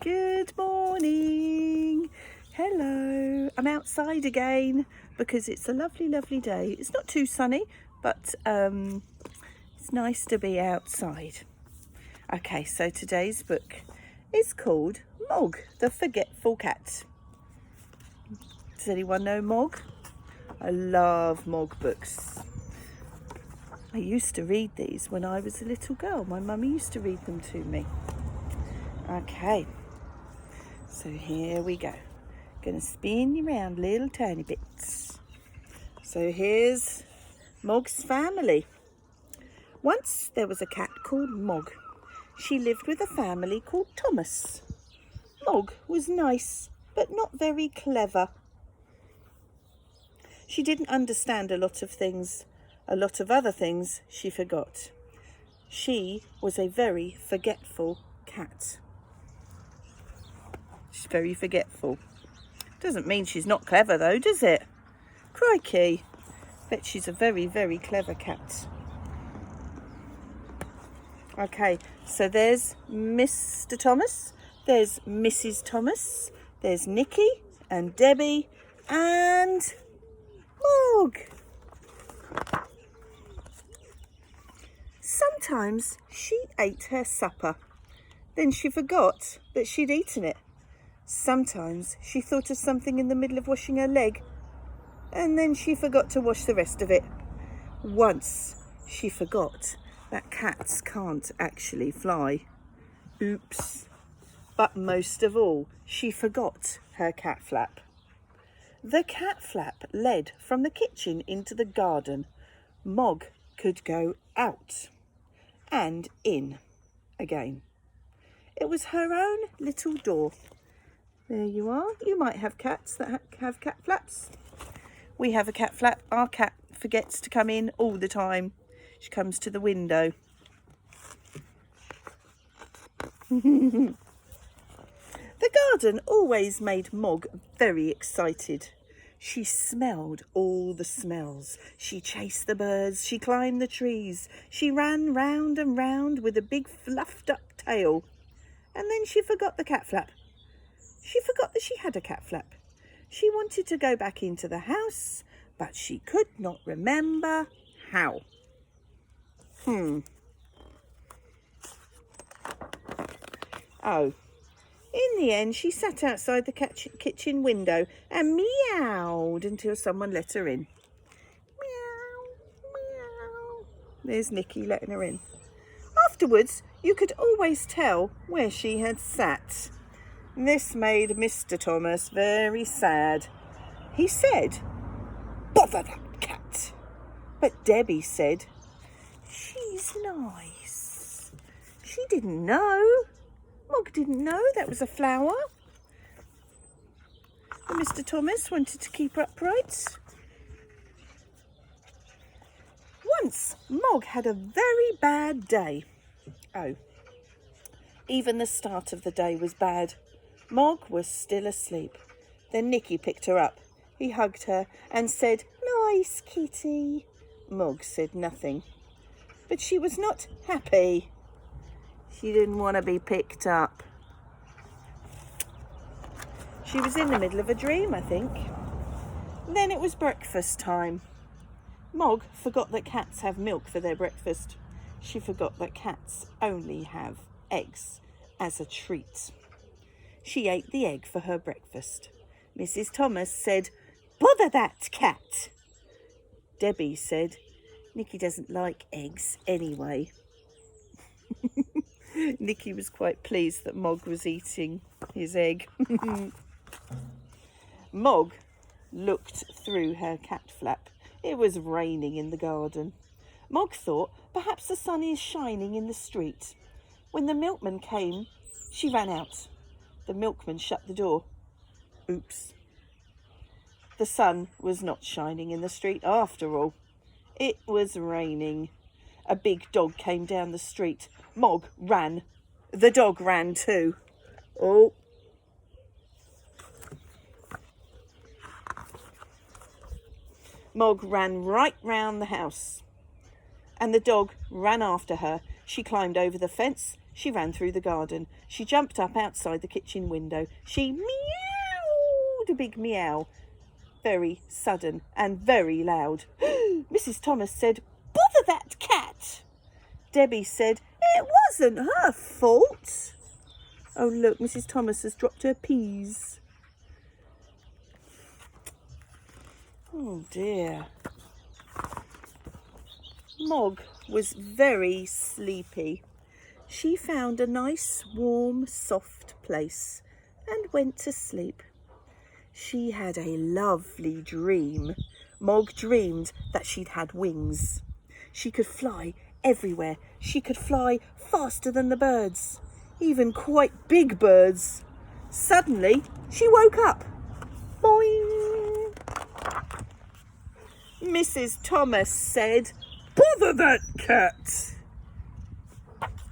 Good morning. Hello. I'm outside again because it's a lovely, lovely day. It's not too sunny, but it's nice to be outside. Okay, so today's book is called MOG, the Forgetful Cat. Does anyone know MOG? I love MOG books. I used to read these when I was a little girl. My mummy used to read them to me. Okay, so here we go. Gonna spin you around little tiny bits. So here's Mog's family. Once there was a cat called Mog. She lived with a family called Thomas. Mog was nice, but not very clever. She didn't understand a lot of things. A lot of other things she forgot. She was a very forgetful cat. She's very forgetful. Doesn't mean she's not clever though, does it? Crikey. Bet she's a very, very clever cat. Okay, so there's Mr. Thomas. There's Mrs. Thomas. There's Nikki and Debbie and Mog. Sometimes she ate her supper. Then she forgot that she'd eaten it. Sometimes she thought of something in the middle of washing her leg, and then she forgot to wash the rest of it. Once she forgot that cats can't actually fly. Oops. But most of all, she forgot her cat flap. The cat flap led from the kitchen into the garden. Mog could go out and in again. It was her own little door. There you are. You might have cats that have cat flaps. We have a cat flap. Our cat forgets to come in all the time. She comes to the window. The garden always made Mog very excited. She smelled all the smells. She chased the birds. She climbed the trees. She ran round and round with a big fluffed up tail. And then she forgot the cat flap. She forgot that she had a cat flap. She wanted to go back into the house, but she could not remember how. Oh, in the end, she sat outside the kitchen window and meowed until someone let her in. Meow, meow. There's Nikki letting her in. Afterwards, you could always tell where she had sat. This made Mr. Thomas very sad. He said, "Bother that cat." But Debbie said, "She's nice." She didn't know. Mog didn't know that was a flower. And Mr. Thomas wanted to keep her upright. Once, Mog had a very bad day. Oh, even the start of the day was bad. Mog was still asleep. Then Nikki picked her up. He hugged her and said, "Nice kitty." Mog said nothing, but she was not happy. She didn't want to be picked up. She was in the middle of a dream, I think. Then it was breakfast time. Mog forgot that cats have milk for their breakfast. She forgot that cats only have eggs as a treat. She ate the egg for her breakfast. Mrs. Thomas said, "Bother that cat." Debbie said, "Nikki doesn't like eggs anyway." Nikki was quite pleased that Mog was eating his egg. Mog looked through her cat flap. It was raining in the garden. Mog thought perhaps the sun is shining in the street. When the milkman came, she ran out. The milkman shut the door. Oops. The sun was not shining in the street after all. It was raining. A big dog came down the street. Mog ran. The dog ran too. Oh. Mog ran right round the house, and the dog ran after her. She climbed over the fence. She ran through the garden. She jumped up outside the kitchen window. She meowed a big meow, very sudden and very loud. Mrs. Thomas said, "Bother that cat!" Debbie said, "It wasn't her fault." Oh, look, Mrs. Thomas has dropped her peas. Oh, dear. Mog was very sleepy. She found a nice, warm, soft place and went to sleep. She had a lovely dream. Mog dreamed that she'd had wings. She could fly everywhere. She could fly faster than the birds, even quite big birds. Suddenly, she woke up. Boing! Mrs. Thomas said, "Bother that cat!"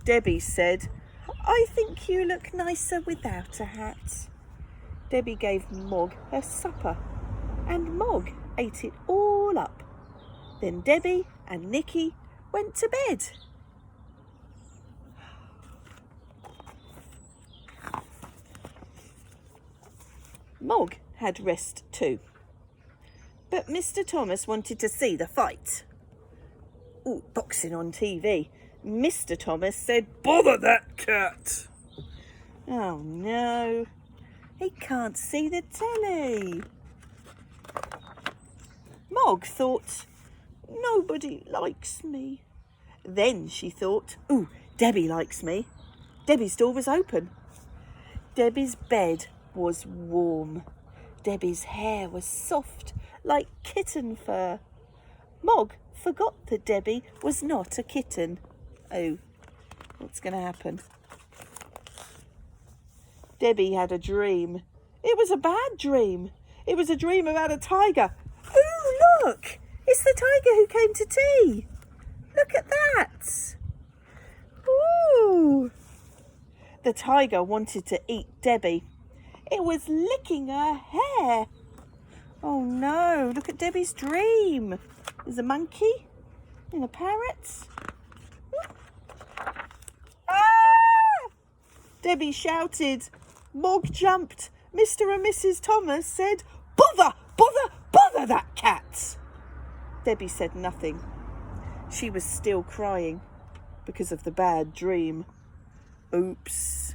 Debbie said, "I think you look nicer without a hat." Debbie gave Mog her supper, and Mog ate it all up. Then Debbie and Nicky went to bed. Mog had rest too. But Mr. Thomas wanted to see the fight. Ooh, boxing on TV. Mr. Thomas said, "Bother that cat!" Oh no, he can't see the telly. Mog thought, "Nobody likes me." Then she thought, "Ooh, Debbie likes me." Debbie's door was open. Debbie's bed was warm. Debbie's hair was soft like kitten fur. Mog forgot that Debbie was not a kitten. Oh, what's going to happen? Debbie had a dream. It was a bad dream. It was a dream about a tiger. Oh, look! It's the tiger who came to tea. Look at that. Ooh! The tiger wanted to eat Debbie. It was licking her hair. Oh no, look at Debbie's dream. There's a monkey and a parrot. Ah! Debbie shouted. Mog jumped. Mr. and Mrs. Thomas said, "Bother, bother, bother that cat!" Debbie said nothing. She was still crying because of the bad dream. Oops.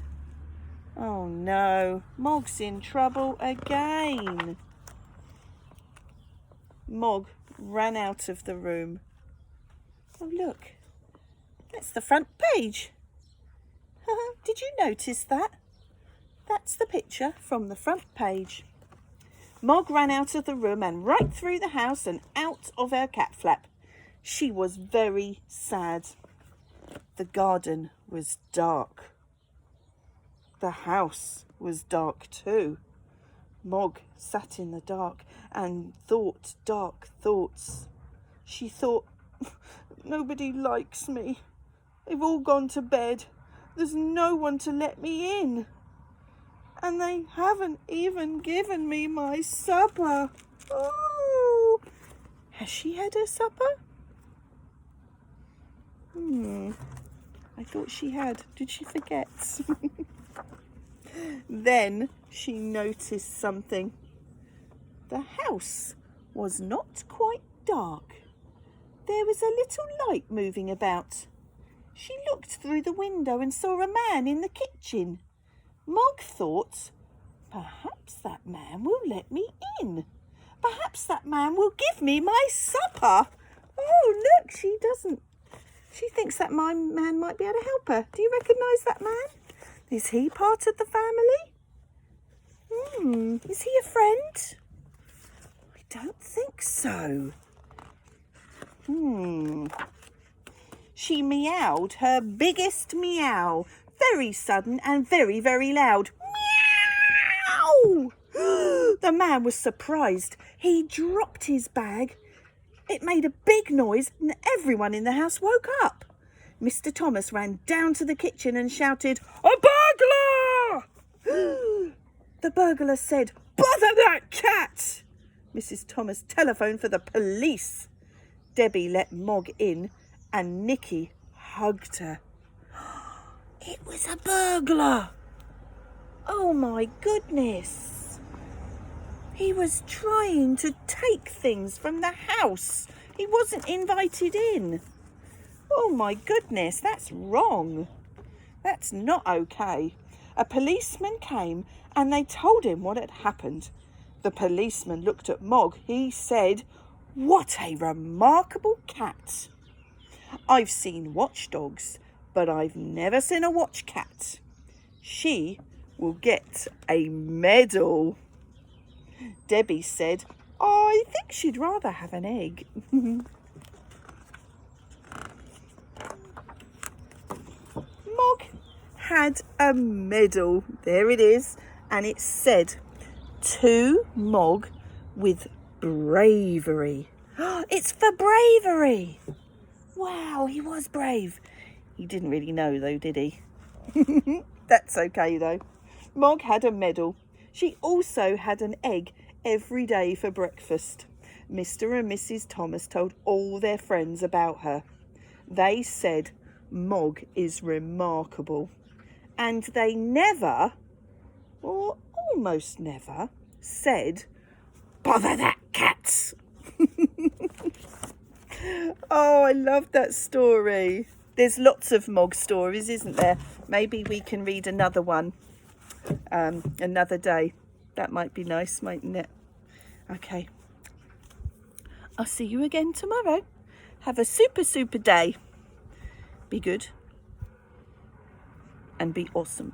Oh no, Mog's in trouble again. Mog ran out of the room. Oh look, that's the front page. Did you notice that? That's the picture from the front page. Mog ran out of the room and right through the house and out of her cat flap. She was very sad. The garden was dark. The house was dark too. Mog sat in the dark and thought dark thoughts. She thought, "Nobody likes me. They've all gone to bed. There's no one to let me in. And they haven't even given me my supper. Oh, has she had her supper? I thought she had. Did she forget?" Then she noticed something. The house was not quite dark. There was a little light moving about. She looked through the window and saw a man in the kitchen. Mog thought, "Perhaps that man will let me in. Perhaps that man will give me my supper." Oh, look, she doesn't. She thinks that my man might be able to help her. Do you recognise that man? Is he part of the family? Is he a friend? I don't think so. She meowed her biggest meow, very sudden and very, very loud. Meow! The man was surprised. He dropped his bag. It made a big noise and everyone in the house woke up. Mr. Thomas ran down to the kitchen and shouted, "A burglar!" The burglar said, "Bother that cat!" Mrs. Thomas telephoned for the police. Debbie let Mog in and Nicky hugged her. It was a burglar. Oh my goodness. He was trying to take things from the house. He wasn't invited in. Oh my goodness, that's wrong. That's not okay. A policeman came and they told him what had happened. The policeman looked at Mog. He said, "What a remarkable cat. I've seen watchdogs, but I've never seen a watch cat. She will get a medal." Debbie said, "I think she'd rather have an egg." Mog had a medal. There it is. And it said, "To Mog with bravery." It's for bravery. Wow, he was brave. He didn't really know though, did he? That's okay though. Mog had a medal. She also had an egg every day for breakfast. Mr. and Mrs. Thomas told all their friends about her. They said, "Mog is remarkable." And they never, or almost never, said, "Bother that cat." Oh, I love that story. There's lots of Mog stories, isn't there? Maybe we can read another one another day. That might be nice, mightn't it? Okay. I'll see you again tomorrow. Have a super day. Be good and be awesome.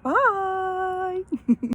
Bye.